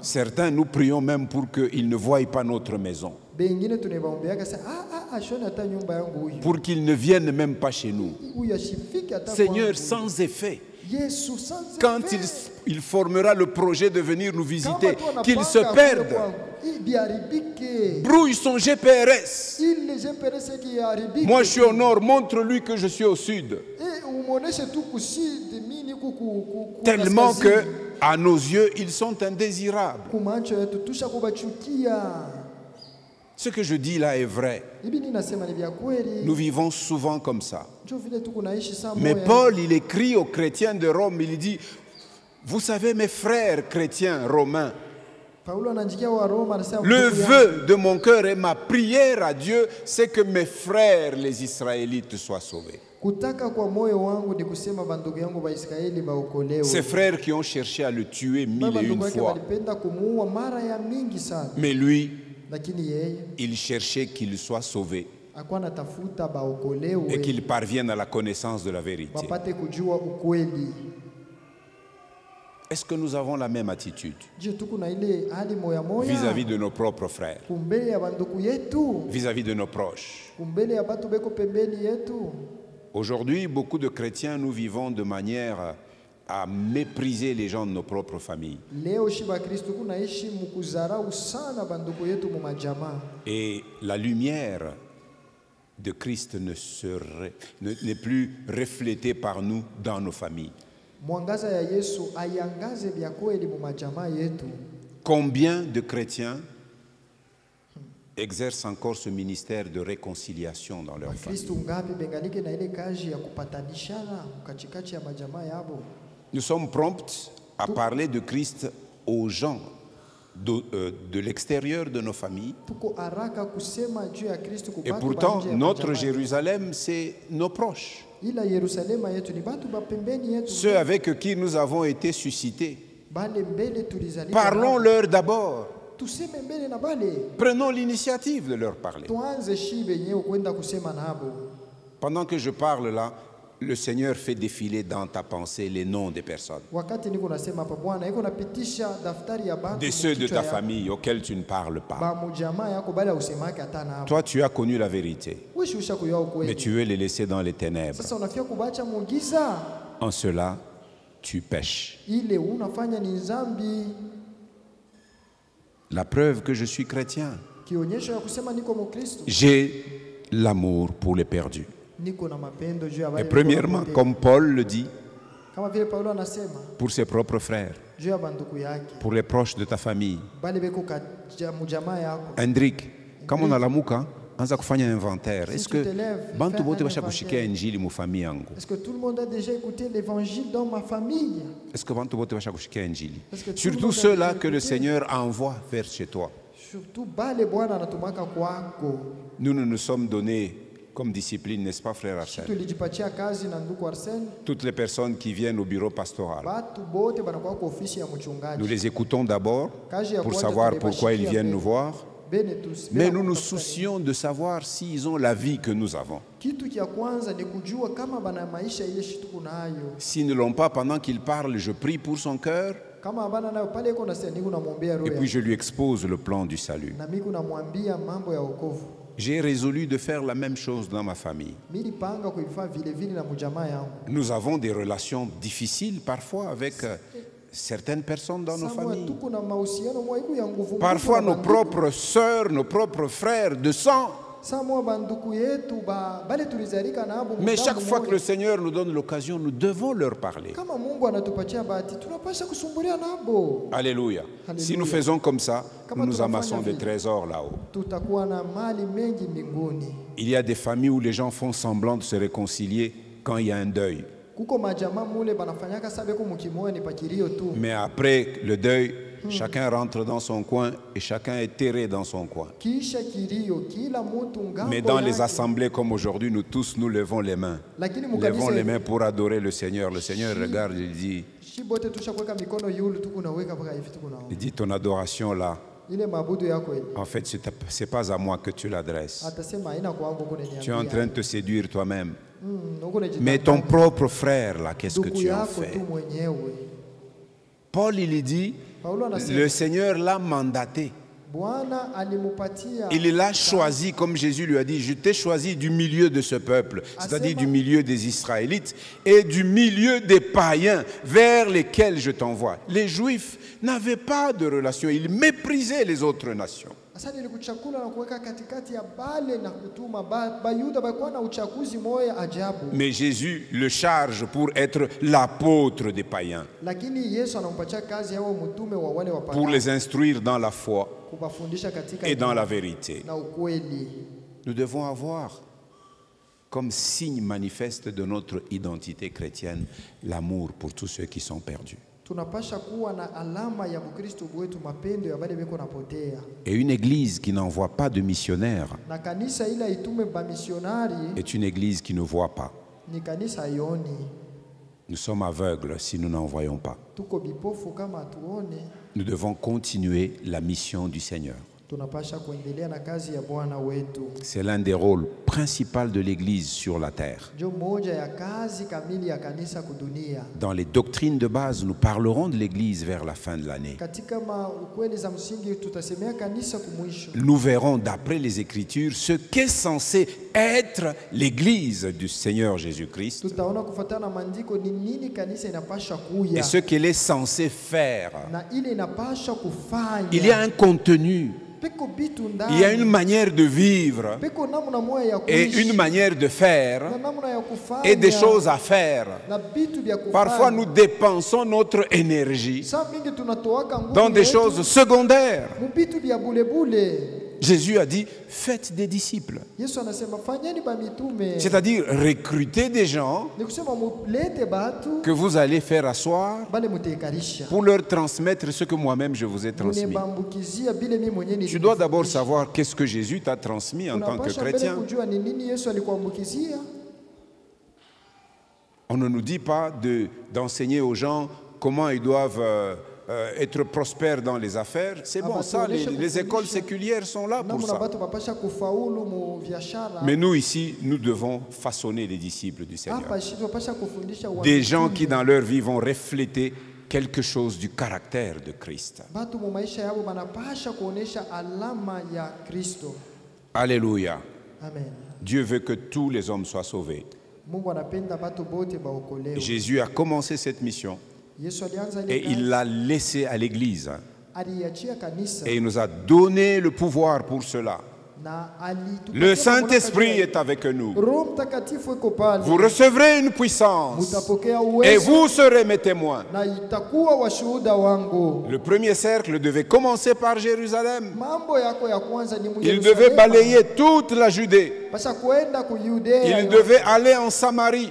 Certains, nous prions même pour qu'ils ne voient pas notre maison, pour qu'ils ne viennent même pas chez nous. Seigneur, sans effet. Quand il formera le projet de venir nous visiter, qu'il se perde, brouille son GPRS. Moi je suis au nord, montre-lui que je suis au sud. Tellement que, à nos yeux, ils sont indésirables. Ce que je dis là est vrai. Nous vivons souvent comme ça. Mais Paul, il écrit aux chrétiens de Rome, il dit, vous savez mes frères chrétiens romains, le vœu de mon cœur et ma prière à Dieu, c'est que mes frères les Israélites soient sauvés. Ces frères qui ont cherché à le tuer 1001 fois. Mais lui, il cherchait qu'il soit sauvé et qu'il parvienne à la connaissance de la vérité. Est-ce que nous avons la même attitude vis-à-vis de nos propres frères, vis-à-vis de nos proches? Aujourd'hui, beaucoup de chrétiens, nous vivons de manière à mépriser les gens de nos propres familles. Et la lumière de Christ n'est plus reflétée par nous dans nos familles. Combien de chrétiens exercent encore ce ministère de réconciliation dans leur famille? Nous sommes prompts à parler de Christ aux gens de l'extérieur de nos familles. Et pourtant, notre Jérusalem, c'est nos proches. Ceux avec qui nous avons été suscités. Parlons-leur d'abord. Prenons l'initiative de leur parler. Pendant que je parle là, le Seigneur fait défiler dans ta pensée les noms des personnes. De ceux de ta famille auxquels tu ne parles pas. Toi, tu as connu la vérité, mais tu veux les laisser dans les ténèbres. En cela, tu pêches. La preuve que je suis chrétien, j'ai l'amour pour les perdus. Et premièrement, comme Paul le dit, pour ses propres frères, pour les proches de ta famille. Hendrik, kama unalamuka, anza kufanya inventaire. Est-ce que bantu bote basha kushikia injili mu famille yangu? Est-ce que tout le monde a déjà écouté l'évangile dans ma famille? Est-ce que bantu bote basha kushikia injili? Surtout ceux-là que le Seigneur envoie vers chez toi. Nous nous sommes donnés comme discipline, n'est-ce pas, frère Arsène? Toutes les personnes qui viennent au bureau pastoral, nous les écoutons d'abord pour savoir pourquoi ils viennent nous voir, mais nous nous soucions de savoir s'ils ont la vie que nous avons. S'ils ne l'ont pas, pendant qu'ils parlent, je prie pour son cœur. Et puis je lui expose le plan du salut. J'ai résolu de faire la même chose dans ma famille. Nous avons des relations difficiles parfois avec certaines personnes dans nos familles. Parfois nos propres sœurs, nos propres frères de sang. Mais chaque fois que le Seigneur nous donne l'occasion, nous devons leur parler. Alléluia. Si nous faisons comme ça, nous amassons des trésors là-haut. Il y a des familles où les gens font semblant de se réconcilier quand il y a un deuil. Mais après le deuil, chacun rentre dans son coin et chacun est terré dans son coin. Mais dans les assemblées comme aujourd'hui, nous tous nous levons les mains. Levons les mains pour adorer le Seigneur. Le Seigneur regarde et il dit ton adoration là, en fait, ce n'est pas à moi que tu l'adresses. Tu es en train de te séduire toi-même. Mais ton propre frère là, qu'est-ce que tu en fais? Paul, il dit, le Seigneur l'a mandaté. Il l'a choisi, comme Jésus lui a dit, je t'ai choisi du milieu de ce peuple, c'est-à-dire du milieu des Israélites et du milieu des païens vers lesquels je t'envoie. Les Juifs n'avaient pas de relation, ils méprisaient les autres nations. Mais Jésus le charge pour être l'apôtre des païens, pour les instruire dans la foi et dans la vérité. Nous devons avoir comme signe manifeste de notre identité chrétienne l'amour pour tous ceux qui sont perdus. Et une église qui n'envoie pas de missionnaires est une église qui ne voit pas. Nous sommes aveugles si nous n'envoyons pas. Nous devons continuer la mission du Seigneur. C'est l'un des rôles principaux de l'Église sur la terre. Dans les doctrines de base, nous parlerons de l'Église vers la fin de l'année. Nous verrons d'après les Écritures ce qu'est censé être l'Église du Seigneur Jésus-Christ et ce qu'elle est censée faire. Il y a un contenu. Il y a une manière de vivre et une manière de faire et des choses à faire. Parfois, nous dépensons notre énergie dans des choses secondaires. Jésus a dit, faites des disciples. C'est-à-dire, recrutez des gens que vous allez faire asseoir pour leur transmettre ce que moi-même je vous ai transmis. Tu dois d'abord savoir qu'est-ce que Jésus t'a transmis en tant que chrétien. On ne nous dit pas d'enseigner aux gens comment ils doivent être prospère dans les affaires, c'est bon, ça, les écoles séculières sont là pour ça. Mais nous ici, nous devons façonner les disciples du Seigneur. Des gens qui dans leur vie vont refléter quelque chose du caractère de Christ. Alléluia. Amen. Dieu veut que tous les hommes soient sauvés. Jésus a commencé cette mission et il l'a laissé à l'Église. Et il nous a donné le pouvoir pour cela. Le Saint-Esprit est avec nous. Vous recevrez une puissance et vous serez mes témoins. Le premier cercle devait commencer par Jérusalem. Il devait balayer toute la Judée. Il devait aller en Samarie.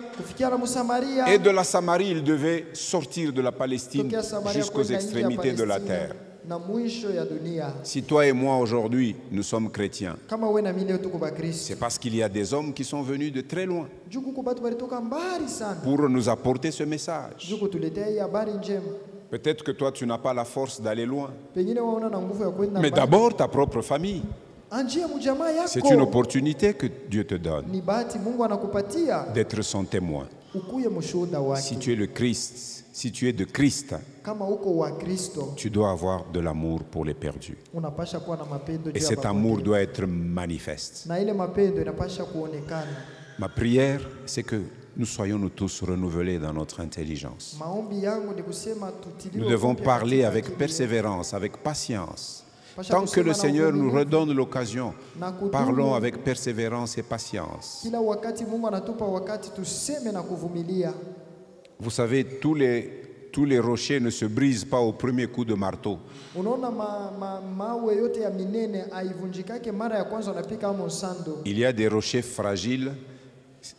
Et de la Samarie, il devait sortir de la Palestine jusqu'aux extrémités de la terre. Si toi et moi aujourd'hui nous sommes chrétiens, c'est parce qu'il y a des hommes qui sont venus de très loin pour nous apporter ce message. Peut-être que toi tu n'as pas la force d'aller loin, mais d'abord ta propre famille. C'est une opportunité que Dieu te donne d'être son témoin. Si tu es le Christ, si tu es de Christ, tu dois avoir de l'amour pour les perdus. Et cet amour doit être manifeste. Ma prière, c'est que nous soyons tous renouvelés dans notre intelligence. Nous devons parler avec persévérance, avec patience. Tant que le Seigneur nous redonne l'occasion, parlons avec persévérance et patience. Vous savez, tous les rochers ne se brisent pas au premier coup de marteau. Il y a des rochers fragiles.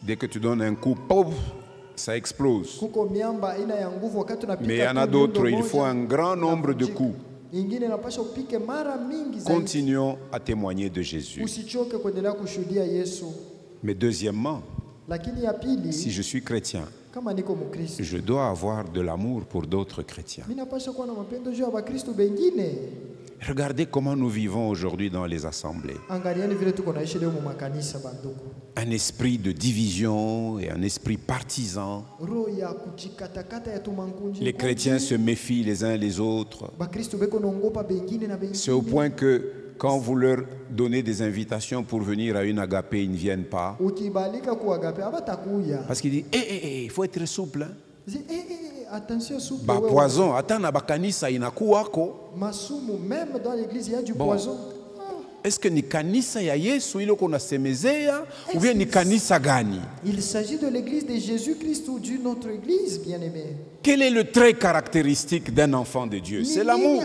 Dès que tu donnes un coup, pouf, ça explose. Mais il y en a d'autres, il faut un grand nombre de coups. Continuons à témoigner de Jésus. Mais deuxièmement, si je suis chrétien, je dois avoir de l'amour pour d'autres chrétiens. Regardez comment nous vivons aujourd'hui dans les assemblées. Un esprit de division et un esprit partisan. Les chrétiens se méfient les uns les autres. C'est au point que quand vous leur donnez des invitations pour venir à une agapé, ils ne viennent pas. Parce qu'ils disent, il faut être souple. Bah, poison, attends, nabakanisa inakuwako. Même dans l'église, il y a du poison. Est-ce que ni kanisa ya Yesu ile kuna semezea ou bien ni kanisa gani? Il s'agit de l'église de Jésus-Christ ou d'une autre église, bien-aimé. Quel est le trait caractéristique d'un enfant de Dieu? C'est l'amour.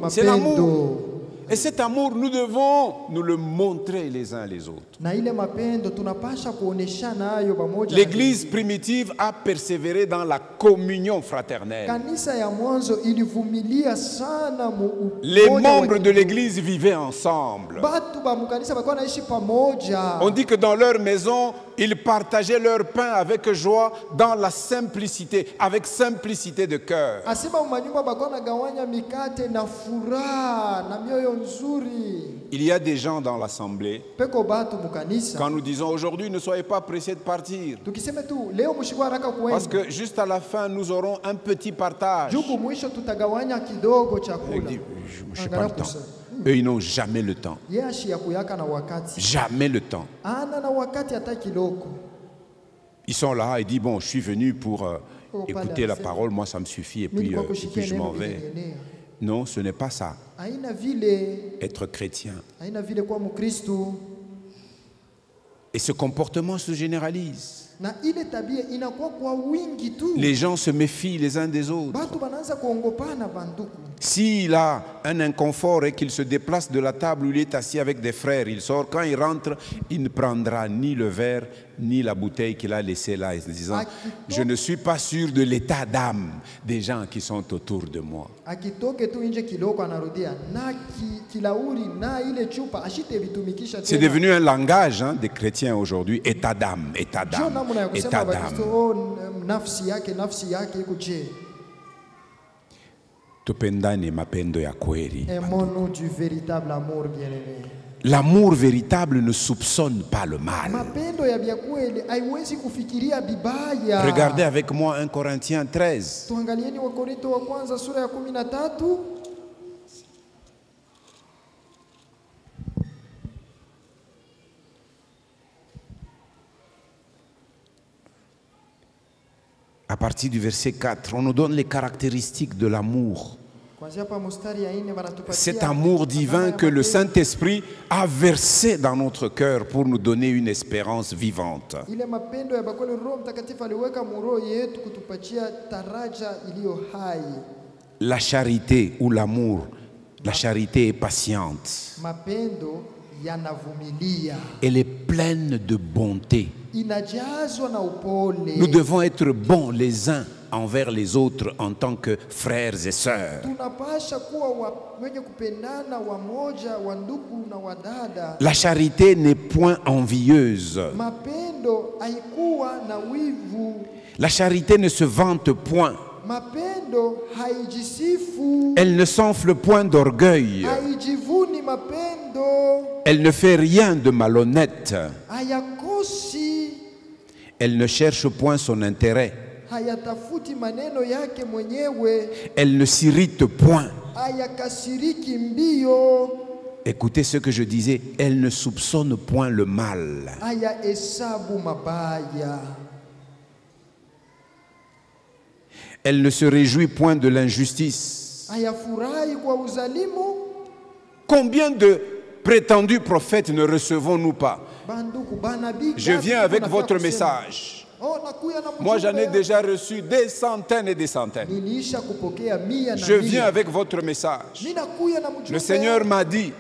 C'est l'amour. Et cet amour, nous devons nous le montrer les uns les autres. L'église primitive a persévéré dans la communion fraternelle. Les membres de l'église vivaient ensemble. On dit que dans leur maison, ils partageaient leur pain avec joie dans la simplicité, avec simplicité de cœur. Il y a des gens dans l'assemblée, quand nous disons aujourd'hui, ne soyez pas pressés de partir. Parce que juste à la fin, nous aurons un petit partage. Je n'ai pas le temps. Eux, ils n'ont jamais le temps. Jamais le temps. Ils sont là et disent, bon, je suis venu pour écouter la parole, moi ça me suffit et puis je m'en vais. Non, ce n'est pas ça. Être chrétien. Et ce comportement se généralise. Les gens se méfient les uns des autres. S'il a un inconfort et qu'il se déplace de la table où il est assis avec des frères, il sort. Quand il rentre, il ne prendra ni le verre ni la bouteille qu'il a laissée là, en disant « Je ne suis pas sûr de l'état d'âme des gens qui sont autour de moi. » C'est devenu un langage des chrétiens aujourd'hui, état d'âme, état d'âme, état d'âme. Aimons-nous du véritable amour, bien-aimé. L'amour véritable ne soupçonne pas le mal. Regardez avec moi 1 Corinthiens 13. À partir du verset 4, on nous donne les caractéristiques de l'amour. Cet amour divin que le Saint-Esprit a versé dans notre cœur pour nous donner une espérance vivante. La charité ou l'amour, la charité est patiente. Elle est pleine de bonté. Nous devons être bons les uns envers les autres en tant que frères et sœurs. La charité n'est point envieuse. La charité ne se vante point. Elle ne s'enfle point d'orgueil. Elle ne fait rien de malhonnête. Elle ne cherche point son intérêt. Elle ne s'irrite point. Écoutez ce que je disais, elle ne soupçonne point le mal. Elle ne se réjouit point de l'injustice. Combien de prétendus prophètes ne recevons-nous pas? Je viens avec votre message. Moi, j'en ai déjà reçu des centaines et des centaines. Je viens avec votre message. Le Seigneur m'a dit,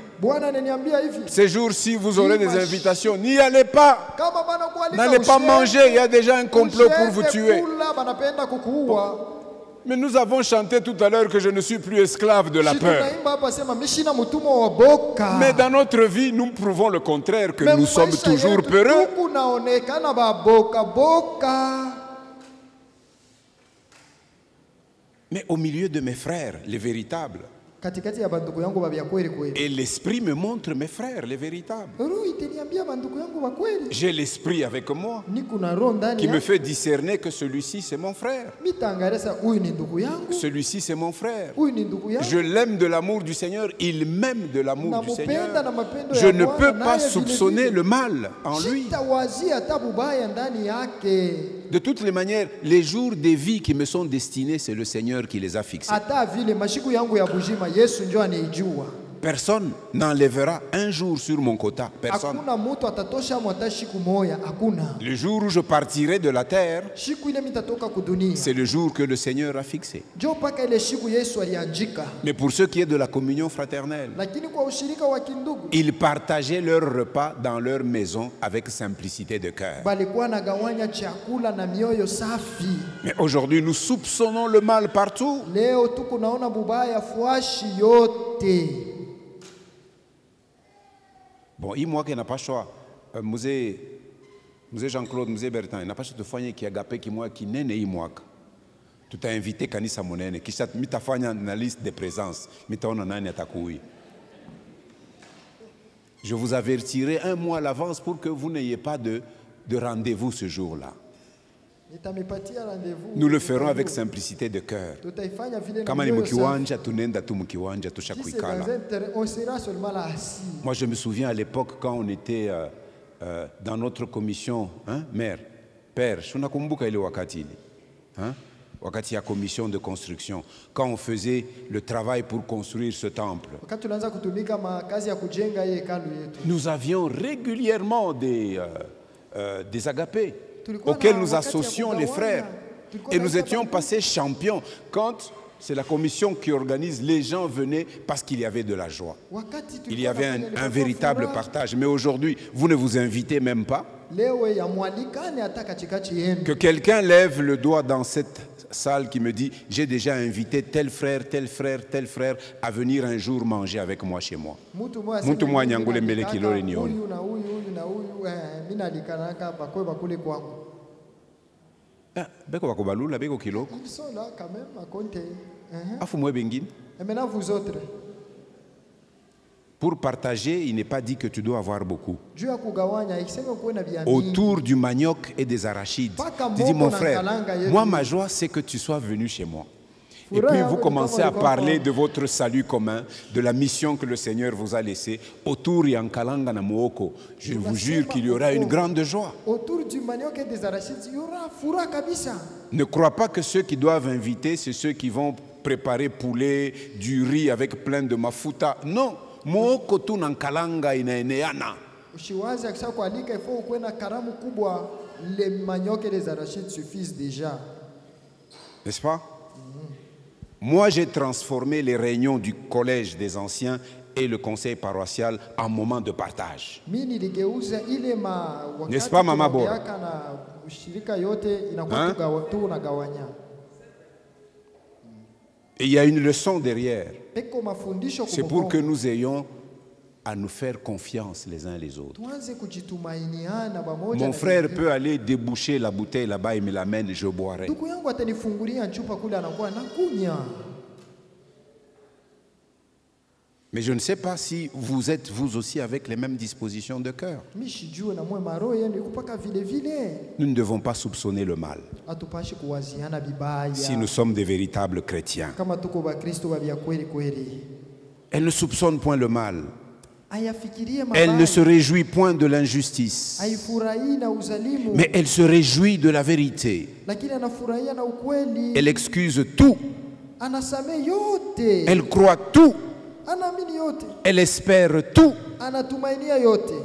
ces jours-ci, vous aurez des invitations. N'y allez pas. N'allez pas manger. Il y a déjà un complot pour vous tuer. Mais nous avons chanté tout à l'heure que je ne suis plus esclave de la peur. Mais dans notre vie, nous prouvons le contraire, que nous sommes toujours peureux. Mais au milieu de mes frères, les véritables, et l'esprit me montre mes frères, les véritables. J'ai l'esprit avec moi qui me fait discerner que celui-ci c'est mon frère. Celui-ci c'est mon frère. Je l'aime de l'amour du Seigneur, il m'aime de l'amour du Seigneur. Je ne peux pas soupçonner le mal en lui. De toutes les manières, les jours des vies qui me sont destinés, c'est le Seigneur qui les a fixés. Personne n'enlèvera un jour sur mon quota. Personne. Le jour où je partirai de la terre, c'est le jour que le Seigneur a fixé. Mais pour ce qui est de la communion fraternelle, ils partageaient leur repas dans leur maison avec simplicité de cœur. Mais aujourd'hui, nous soupçonnons le mal partout. Bon, il moi qui n'a pas choix. Musée Jean-Claude, musée Bertin, il n'a pas choix de faire qui a gapé qui moi qui n'est né moi. Tout a invité Kanisa Monene, qui s'est mis à faire une liste de présence, mis à nani atakoui. Je vous avertirai un mois à l'avance pour que vous n'ayez pas de rendez-vous ce jour-là. Nous le ferons avec simplicité de cœur. Moi, je me souviens à l'époque quand on était dans notre commission, hein, mère, père, wakati ya commission de construction, quand on faisait le travail pour construire ce temple, nous avions régulièrement des agapés auxquels nous associons les frères. Et nous étions passés champions. Quand c'est la commission qui organise, les gens venaient parce qu'il y avait de la joie. Il y avait un véritable partage. Mais aujourd'hui, vous ne vous invitez même pas. Que quelqu'un lève le doigt dans cette salle qui me dit « J'ai déjà invité tel frère, tel frère, tel frère à venir un jour manger avec moi chez moi. » Ils sont là quand même à compter. Et maintenant vous autres. Pour partager, il n'est pas dit que tu dois avoir beaucoup. Autour du manioc et des arachides. Tu dis, mon frère, moi ma joie c'est que tu sois venu chez moi. Et puis vous commencez à parler de votre salut commun, de la mission que le Seigneur vous a laissée. Autour Yankalanga na Mooko, je vous jure qu'il y aura une grande joie. Autour du manioc et des arachides, il y aura fura kabisa. Ne crois pas que ceux qui doivent inviter, c'est ceux qui vont préparer poulet, du riz avec plein de mafuta. Non. Mooko tu Nankalanga inaeneana. Ushiwazi akisha kualika ifo ukuwe na karamu kubwa, les manioc et les arachides suffisent déjà. N'est-ce pas? Moi, j'ai transformé les réunions du collège des anciens et le conseil paroissial en moment de partage. N'est-ce pas, Mama Bo? Hein? Et il y a une leçon derrière. C'est pour que nous ayons à nous faire confiance les uns les autres. Mon frère peut aller déboucher la bouteille là-bas, il me l'amène, je boirai. Mais je ne sais pas si vous êtes vous aussi avec les mêmes dispositions de cœur. Nous ne devons pas soupçonner le mal si nous sommes des véritables chrétiens. Elle ne soupçonne point le mal. Elle ne se réjouit point de l'injustice, mais elle se réjouit de la vérité. Elle excuse tout. Elle croit tout. Elle espère tout.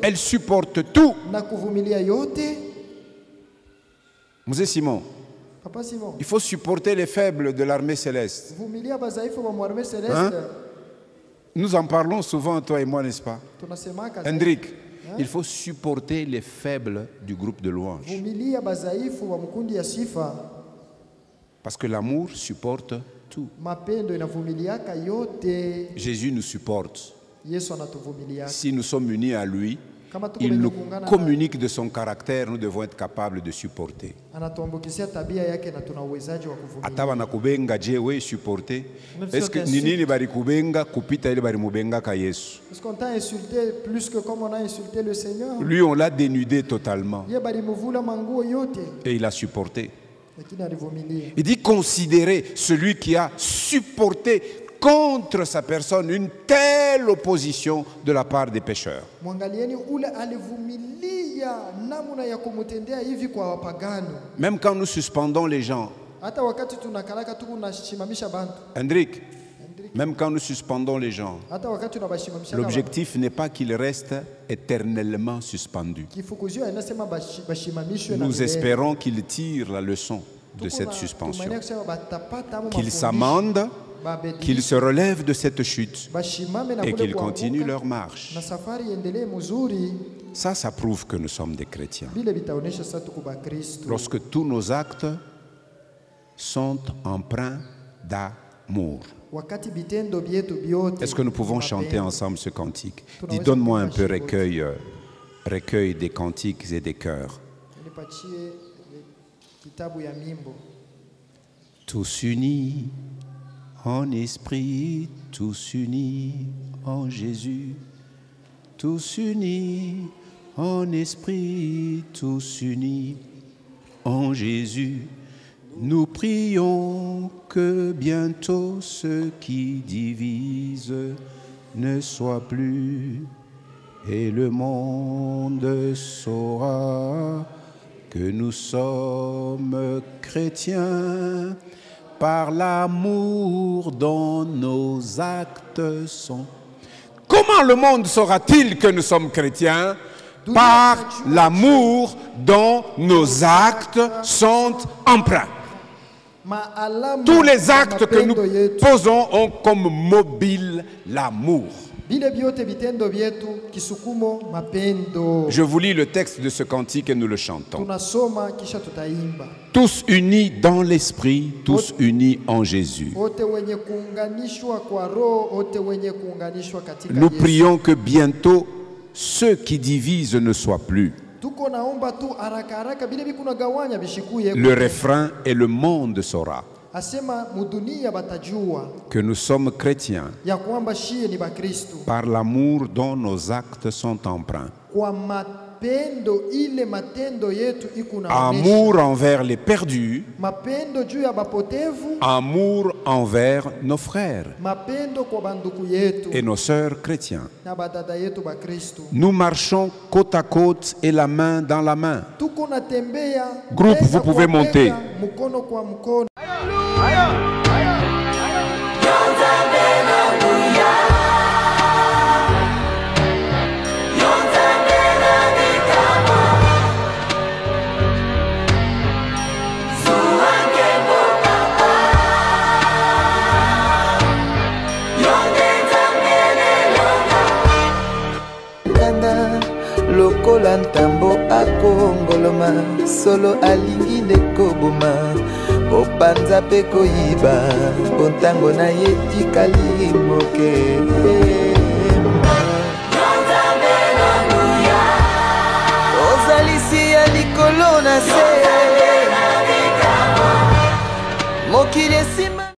Elle supporte tout. Monsieur Simon, il faut supporter les faibles de l'armée céleste. Hein? Nous en parlons souvent, toi et moi, n'est-ce pas? Hendrik, il faut supporter les faibles du groupe de louanges. Parce que l'amour supporte tout. Jésus nous supporte. Si nous sommes unis à lui, il nous communique de son caractère, nous devons être capables de supporter. Ataba na kubenga je we supporter. Est-ce que nini bari kubenga kupita ile bari mubenga ka Yesu? Est-ce qu'on t'a insulté plus que comme on a insulté le Seigneur? Lui on l'a dénudé totalement. Et il a supporté. Il dit considérez celui qui a supporté contre sa personne une telle opposition de la part des pécheurs. Même quand nous suspendons les gens, Hendrik, même quand nous suspendons les gens, l'objectif n'est pas qu'ils restent éternellement suspendus. Nous espérons qu'ils tirent la leçon de cette suspension, qu'ils s'amendent, qu'ils se relèvent de cette chute et qu'ils continuent leur marche. Ça prouve que nous sommes des chrétiens. Lorsque tous nos actes sont empreints d'amour. Est-ce que nous pouvons chanter ensemble ce cantique? Dis, donne-moi un peu recueil des cantiques et des chœurs. Tous unis en esprit, tous unis en Jésus, tous unis en esprit, tous unis en Jésus. Nous prions que bientôt ce qui divise ne soit plus, et le monde saura que nous sommes chrétiens par l'amour dont nos actes sont. Comment le monde saura-t-il que nous sommes chrétiens? Par l'amour dont nos actes sont empreints. Tous les actes que nous posons ont comme mobile l'amour. Je vous lis le texte de ce cantique et nous le chantons. Tous unis dans l'esprit, tous unis en Jésus. Nous prions que bientôt ceux qui divisent ne soient plus. Le refrain et le monde saura que nous sommes chrétiens par l'amour dont nos actes sont empreints. Amour envers les perdus, amour envers nos frères et nos sœurs chrétiens. Nous marchons côte à côte et la main dans la main. Groupe, vous pouvez monter. Lokola ntambo akongoloma solo alingi ndekoboma opanza pe koyiba bontango na ye tikali moke ozalisi ya likolo na se mokili esima